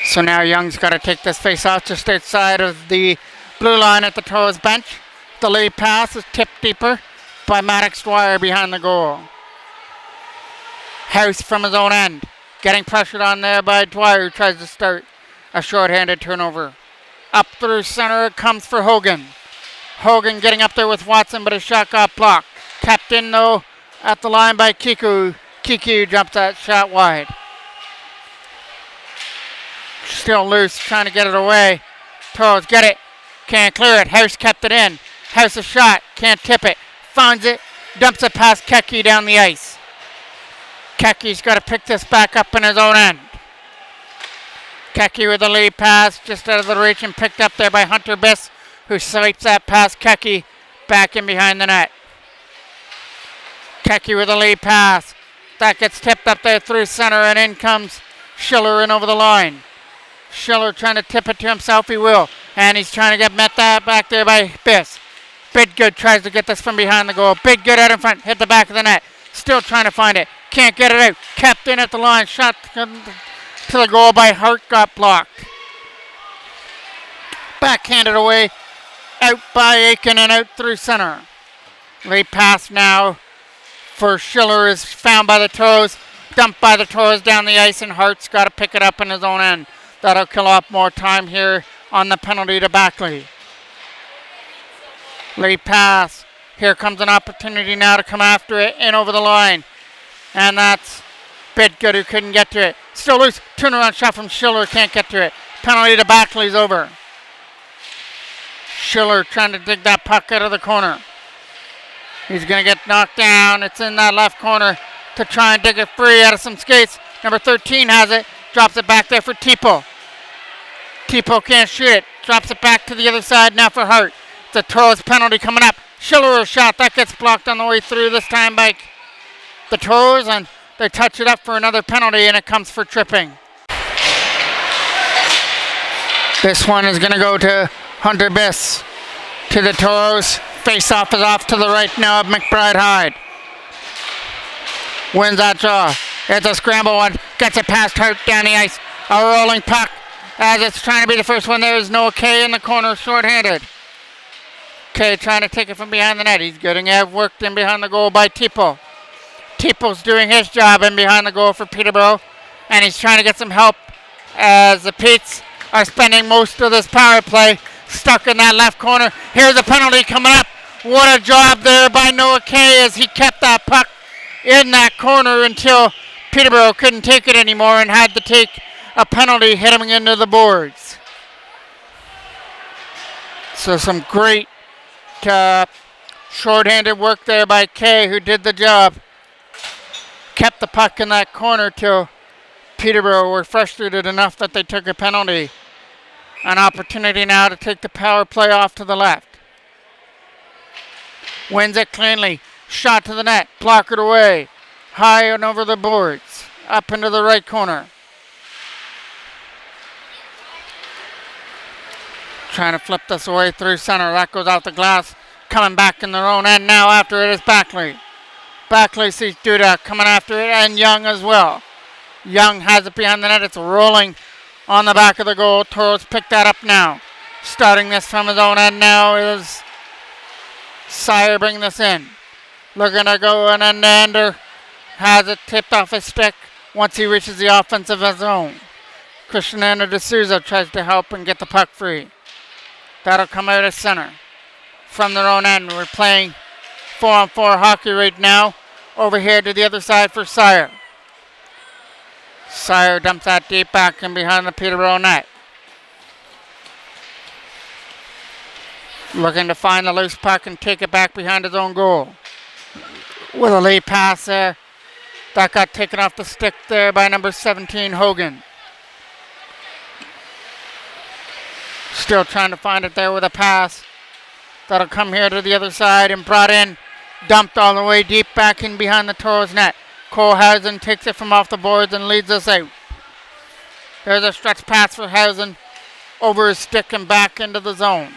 So now Young's got to take this face off just outside of the blue line at the Toros bench. The lead pass is tipped deeper by Maddox Dwyer behind the goal. House from his own end. Getting pressured on there by Dwyer, who tries to start a short-handed turnover. Up through center it comes for Hogan. Hogan getting up there with Watson, but his shot got blocked. Kept in though at the line by Kiku. Kiku jumps that shot wide. Still loose, trying to get it away. Toros get it. Can't clear it. House kept it in. House a shot. Can't tip it. Finds it. Dumps it past Keki down the ice. Keki's got to pick this back up in his own end. Keki with a lead pass just out of the reach and picked up there by Hunter Biss, who swipes that past Keki back in behind the net. Keki with a lead pass. That gets tipped up there through center, and in comes Schiller in over the line. Schiller trying to tip it to himself. He will. And he's trying to get met that back there by Biss. Bidgood tries to get this from behind the goal. Bidgood out in front. Hit the back of the net. Still trying to find it. Can't get it out. Kept in at the line. Shot to the goal by Hart. Got blocked. Backhanded away. Out by Aiken and out through center. Late pass now for Schiller is found by the Toros. Dumped by the Toros down the ice, and Hart's got to pick it up in his own end. That'll kill off more time here on the penalty to Backley. Late pass. Here comes an opportunity now to come after it in over the line. And that's Bidgood who couldn't get to it. Still loose. Turnaround shot from Schiller. Can't get to it. Penalty to Backley's over. Schiller trying to dig that puck out of the corner. He's going to get knocked down. It's in that left corner to try and dig it free out of some skates. Number 13 has it. Drops it back there for Tipo. Tipo can't shoot it. Drops it back to the other side now for Hart. It's a Toros penalty coming up. Schiller a shot. That gets blocked on the way through this time by the Toros, and they touch it up for another penalty, and it comes for tripping. This one is going to go to Hunter Biss. To the Toros. Face-off is off to the right now of McBride Hyde. Wins that draw. It's a scramble one. Gets it past Hart down the ice. A rolling puck. As it's trying to be the first one, there is no K in the corner, short-handed. K trying to take it from behind the net. He's getting worked in behind the goal by Tipo. Tipo's doing his job in behind the goal for Peterborough. And he's trying to get some help as the Petes are spending most of this power play stuck in that left corner. Here's a penalty coming up. What a job there by Noah Kay as he kept that puck in that corner until Peterborough couldn't take it anymore and had to take a penalty hitting into the boards. So some great short-handed work there by Kay, who did the job. Kept the puck in that corner till Peterborough were frustrated enough that they took a penalty. An opportunity now to take the power play off to the left. Wins it cleanly. Shot to the net. Blockered away. High and over the boards. Up into the right corner. Trying to flip this away through center. That goes out the glass. Coming back in their own end now after it is Backley. Backley sees Duda coming after it, and Young as well. Young has it behind the net. It's rolling on the back of the goal. Toros pick that up now. Starting this from his own end now is Sire bringing this in. Looking to go an end-to-ender. Has it tipped off his stick once he reaches the offensive zone. Christian D'Souza tries to help and get the puck free. That'll come out of center. From their own end, we're playing 4-on-4 hockey right now. Over here to the other side for Sire. Sire dumps that deep back in behind the Peterborough net. Looking to find the loose puck and take it back behind his own goal. With a late pass there. That got taken off the stick there by number 17, Hogan. Still trying to find it there with a pass. That'll come here to the other side and brought in. Dumped all the way deep back in behind the Toros net. Colehausen takes it from off the boards and leads us out. There's a stretch pass for Hausen over his stick and back into the zone.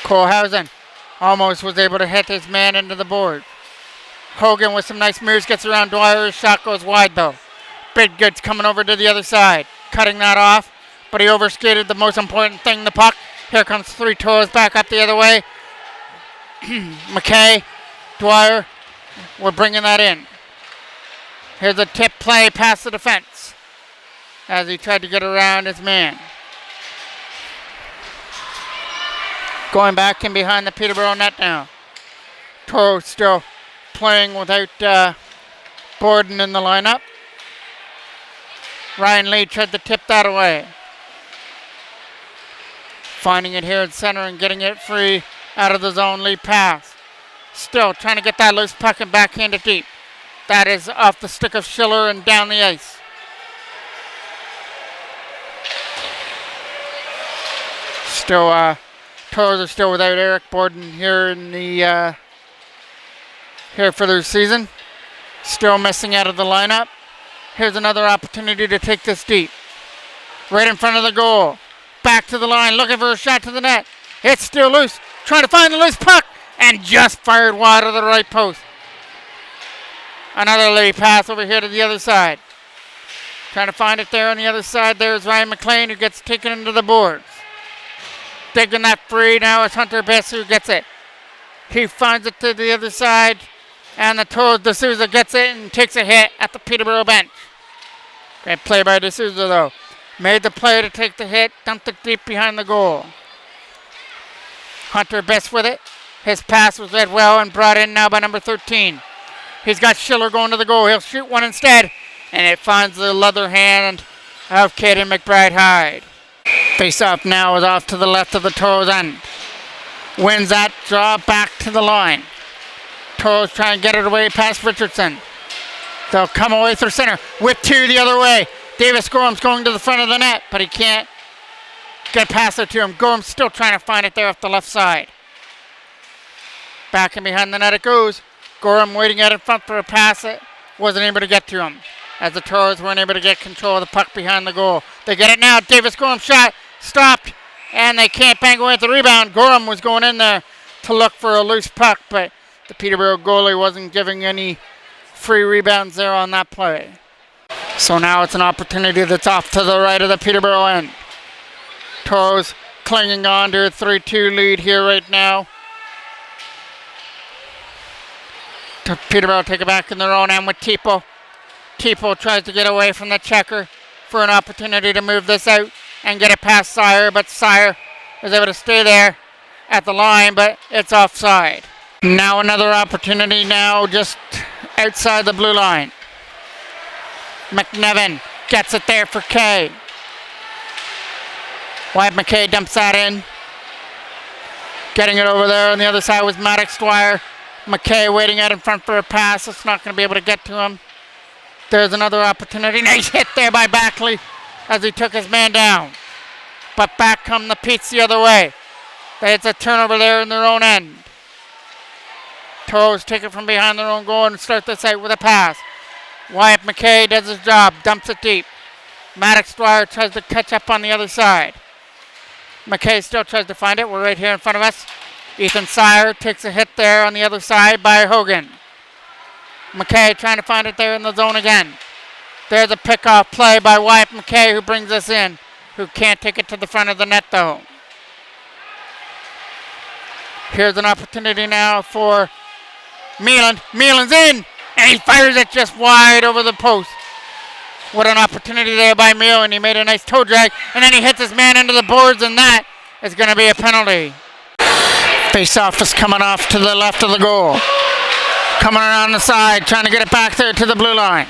Colehausen almost was able to hit his man into the board. Hogan with some nice moves gets around Dwyer. His shot goes wide though. Bidgood's coming over to the other side. Cutting that off, but he overskated the most important thing, the puck. Here comes 3 Toros back up the other way. McKay, Dwyer, we're bringing that in. Here's a tip play past the defense as he tried to get around his man. Going back in behind the Peterborough net now. Toros still playing without Borden in the lineup. Ryan Lee tried to tip that away. Finding it here in center and getting it free out of the zone. Lead pass. Still trying to get that loose puck and backhand it deep. That is off the stick of Schiller and down the ice. Still, Toros are still without Eric Borden here in the here for their season. Still missing out of the lineup. Here's another opportunity to take this deep. Right in front of the goal. Back to the line, looking for a shot to the net. It's still loose. Trying to find the loose puck. And just fired wide of the right post. Another lead pass over here to the other side. Trying to find it there on the other side. There's Ryan McLean who gets taken into the boards. Digging that free. Now it's Hunter Bess who gets it. He finds it to the other side. And the Toros D'Souza gets it and takes a hit at the Peterborough bench. Great play by D'Souza though. Made the play to take the hit. Dumped it deep behind the goal. Hunter Bess with it. His pass was read well and brought in now by number 13. He's got Schiller going to the goal. He'll shoot one instead. And it finds the leather hand of Caden McBride-Hyde. Face-off now is off to the left of the Toros end. Wins that draw back to the line. Toros try and get it away past Richardson. They'll come away through center. Whip two the other way. Davis Gorham's going to the front of the net, but he can't get past it to him. Gorham's still trying to find it there off the left side. Back and behind the net it goes. Gorham waiting out in front for a pass. It wasn't able to get to him as the Toros weren't able to get control of the puck behind the goal. They get it now. Davis Gorham shot. Stopped. And they can't bang away at the rebound. Gorham was going in there to look for a loose puck, but the Peterborough goalie wasn't giving any free rebounds there on that play. So now it's an opportunity that's off to the right of the Peterborough end. Toros clinging on to a 3-2 lead here right now. Peterborough take it back in their own end with Tipo. Tipo tries to get away from the checker for an opportunity to move this out and get it past Sire, but Sire is able to stay there at the line, but it's offside. Now another opportunity now just outside the blue line. McNevin gets it there for Kay. Wyatt McKay dumps that in. Getting it over there on the other side was Maddox Dwyer. McKay waiting out in front for a pass. It's not going to be able to get to him. There's another opportunity. Nice hit there by Backley as he took his man down. But back come the Pete's the other way. It's a turnover there in their own end. Toros take it from behind their own goal and start this out with a pass. Wyatt McKay does his job, dumps it deep. Maddox Dwyer tries to catch up on the other side. McKay still tries to find it. We're right here in front of us. Ethan Sire takes a hit there on the other side by Hogan. McKay trying to find it there in the zone again. There's a pickoff play by Wyatt McKay who brings us in, who can't take it to the front of the net though. Here's an opportunity now for Meelan. Meelan's in, and he fires it just wide over the post. What an opportunity there by Meelan. He made a nice toe drag, and then he hits his man into the boards, and that is going to be a penalty. Face-off is coming off to the left of the goal. Coming around the side, trying to get it back there to the blue line.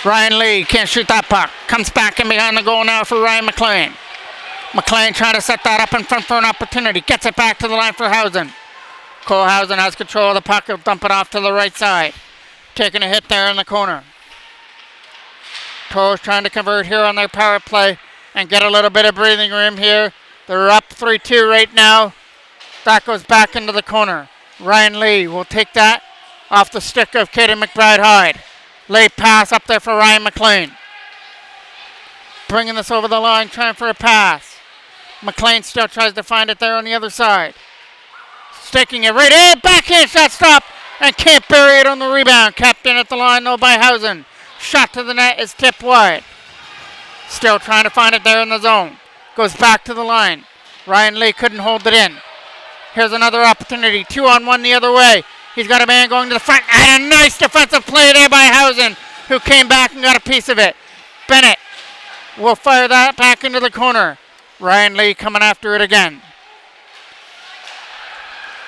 Ryan Lee can't shoot that puck. Comes back in behind the goal now for Ryan McLean. McLean trying to set that up in front for an opportunity. Gets it back to the line for Housen. Cole Housen has control of the puck. He'll dump it off to the right side. Taking a hit there in the corner. Toros trying to convert here on their power play and get a little bit of breathing room here. They're up 3-2 right now. That goes back into the corner. Ryan Lee will take that off the stick of Caden McBride-Hyde. Late pass up there for Ryan McLean. Bringing this over the line, trying for a pass. McLean still tries to find it there on the other side. Sticking it right in, backhand shot stop, and can't bury it on the rebound. Kept in at the line though by Housen. Shot to the net is tipped wide. Still trying to find it there in the zone. Goes back to the line. Ryan Lee couldn't hold it in. Here's another opportunity. 2-on-1 the other way. He's got a man going to the front. And a nice defensive play there by Housen, who came back and got a piece of it. Bennett will fire that back into the corner. Ryan Lee coming after it again.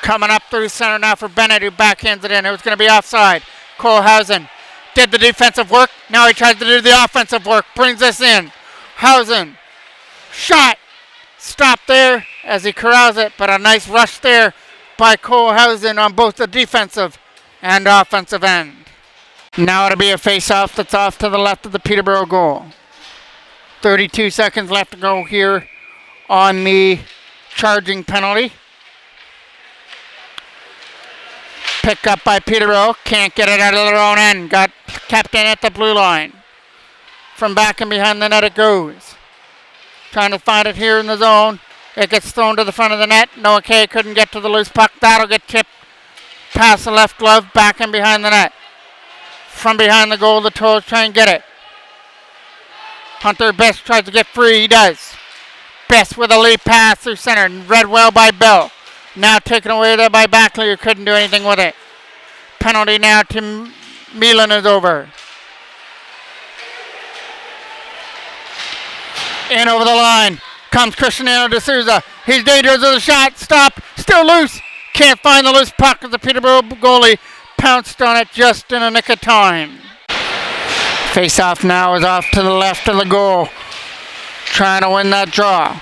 Coming up through center now for Bennett, who backhands it in. It was going to be offside. Cole Housen did the defensive work. Now he tries to do the offensive work. Brings us in. Housen. Shot. Stop there as he corrals it, but a nice rush there by Colehausen on both the defensive and offensive end. Now it'll be a face-off that's off to the left of the Peterborough goal. 32 seconds left to go here on the charging penalty. Picked up by Peterborough. Can't get it out of their own end. Got kept in at the blue line. From back and behind the net it goes. Trying to find it here in the zone. It gets thrown to the front of the net. No, okay, couldn't get to the loose puck. That'll get tipped past the left glove, back and behind the net. From behind the goal, the Toros try and get it. Hunter Best tries to get free. He does. Best with a lead pass through center. Read well by Bell. Now taken away there by Backley, who couldn't do anything with it. Penalty now to Milan is over. In over the line comes Cristiano D'Souza. He's dangerous with a shot. Stop. Still loose. Can't find the loose puck as the Peterborough goalie pounced on it just in a nick of time. Face-off now is off to the left of the goal. Trying to win that draw.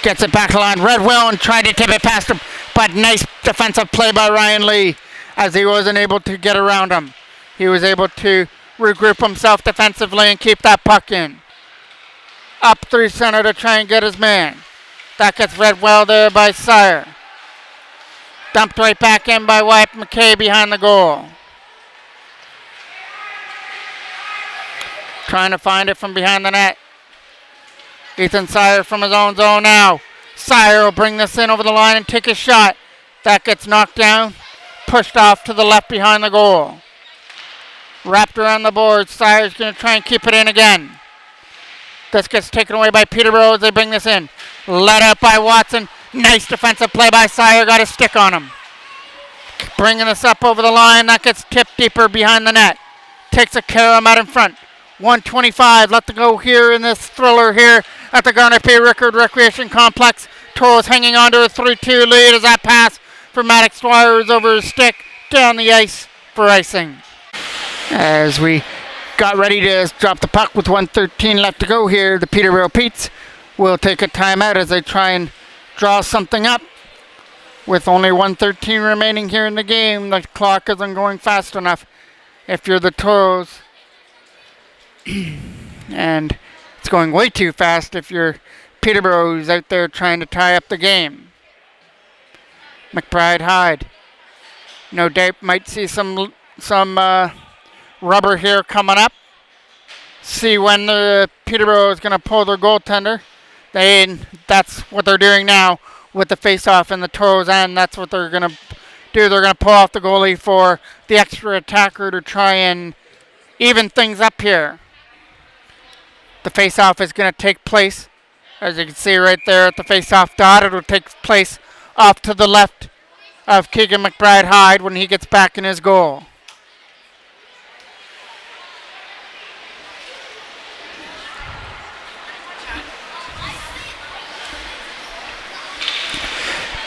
Gets it back to the line. Read well and tried to tip it past him. But nice defensive play by Ryan Lee as he wasn't able to get around him. He was able to regroup himself defensively and keep that puck in. Up through center to try and get his man. That gets read well there by Sire. Dumped right back in by Wyatt McKay behind the goal. Trying to find it from behind the net. Ethan Sire from his own zone now. Sire will bring this in over the line and take a shot. That gets knocked down. Pushed off to the left behind the goal. Wrapped around the board. Sire's going to try and keep it in again. This gets taken away by Peterborough as they bring this in. Let out by Watson. Nice defensive play by Sire. Got a stick on him. Bringing this up over the line. That gets tipped deeper behind the net. Takes a care of him out in front. 125 left to go here in this thriller here at the Garnet Bay Rickard Recreation Complex. Toros hanging on to a 3-2 lead as that pass for Maddox Dwyer is over his stick down the ice for icing. As we got ready to drop the puck with 1:13 left to go here, the Peterborough Petes will take a timeout as they try and draw something up. With only 1:13 remaining here in the game, the clock isn't going fast enough if you're the Toros. And it's going way too fast if you're Peterborough, who's out there trying to tie up the game. McBride Hyde. No doubt might see some rubber here coming up. See when the Peterborough is going to pull their goaltender. That's what they're doing now with the face-off in the Toros end. That's what they're going to do. They're going to pull off the goalie for the extra attacker to try and even things up here. The face-off is going to take place, as you can see right there at the face-off dot. It will take place off to the left of Keegan McBride Hyde when he gets back in his goal.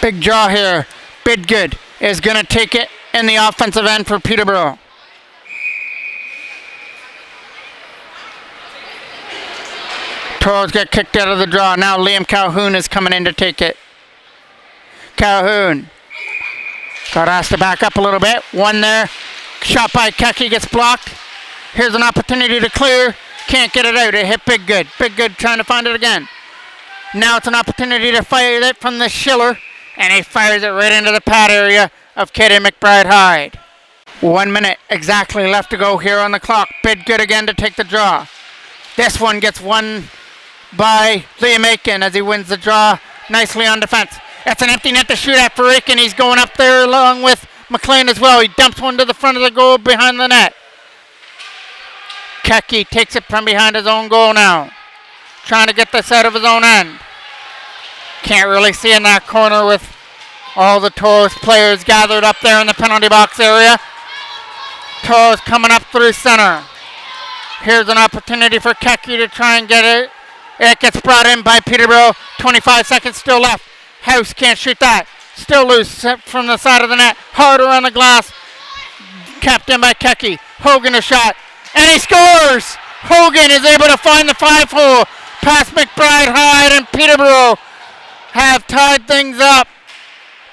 Big draw here. Bidgood is going to take it in the offensive end for Peterborough. Toros get kicked out of the draw. Now Liam Calhoun is coming in to take it. Calhoun got asked to back up a little bit. One there. Shot by Keki gets blocked. Here's an opportunity to clear. Can't get it out. It hit Bidgood. Bidgood trying to find it again. Now it's an opportunity to fire it from the Schiller. And he fires it right into the pad area of Katie McBride Hyde. 1 minute exactly left to go here on the clock. Bidgood again to take the draw. This one gets won by Liam Aiken as he wins the draw nicely on defense. It's an empty net to shoot at for Aiken. He's going up there along with McLean as well. He dumps one to the front of the goal behind the net. Keki takes it from behind his own goal now. Trying to get this out of his own end. Can't really see in that corner with all the Toros players gathered up there in the penalty box area. Toros coming up through center. Here's an opportunity for Keki to try and get it. It gets brought in by Peterborough. 25 seconds still left. House can't shoot that. Still loose from the side of the net. Harder on the glass. Capped in by Keki. Hogan a shot. And he scores! Hogan is able to find the 5-hole past McBride Hyde, and Peterborough have tied things up.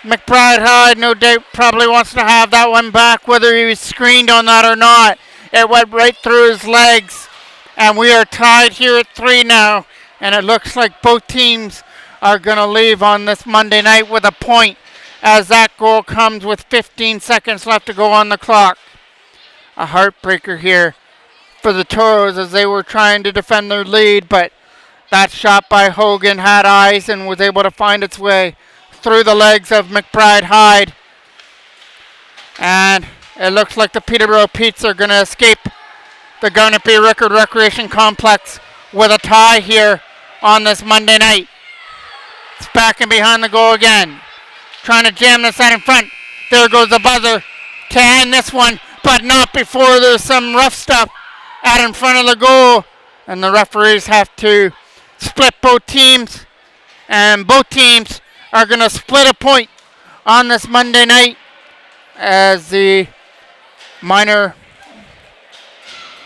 McBride Hyde, no doubt, probably wants to have that one back, whether he was screened on that or not. It went right through his legs. And we are tied here at 3 now. And it looks like both teams are going to leave on this Monday night with a point, as that goal comes with 15 seconds left to go on the clock. A heartbreaker here for the Toros as they were trying to defend their lead, but that shot by Hogan had eyes and was able to find its way through the legs of McBride Hyde. And it looks like the Peterborough Petes are going to escape the Garnet Bay Rickard Recreation Complex with a tie here on this Monday night. It's back and behind the goal again. Trying to jam this out in front. There goes the buzzer to end this one, but not before there's some rough stuff out in front of the goal. And the referees have to split both teams. And both teams are going to split a point on this Monday night as the minor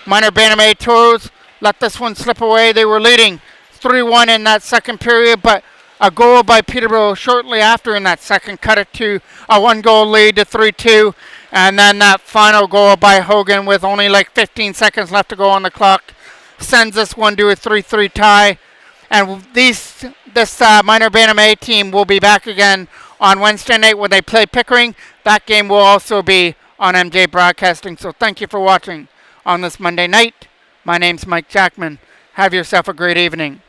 Bantam A Toros let this one slip away. They were leading 3-1 in that second period, but a goal by Peterborough shortly after in that second cut it to a 1-goal lead to 3-2. And then that final goal by Hogan with only like 15 seconds left to go on the clock sends this one to a 3-3 tie. And this minor Bantam A team will be back again on Wednesday night when they play Pickering. That game will also be on MJ Broadcasting. So thank you for watching on this Monday night. My name's Mike Jackman. Have yourself a great evening.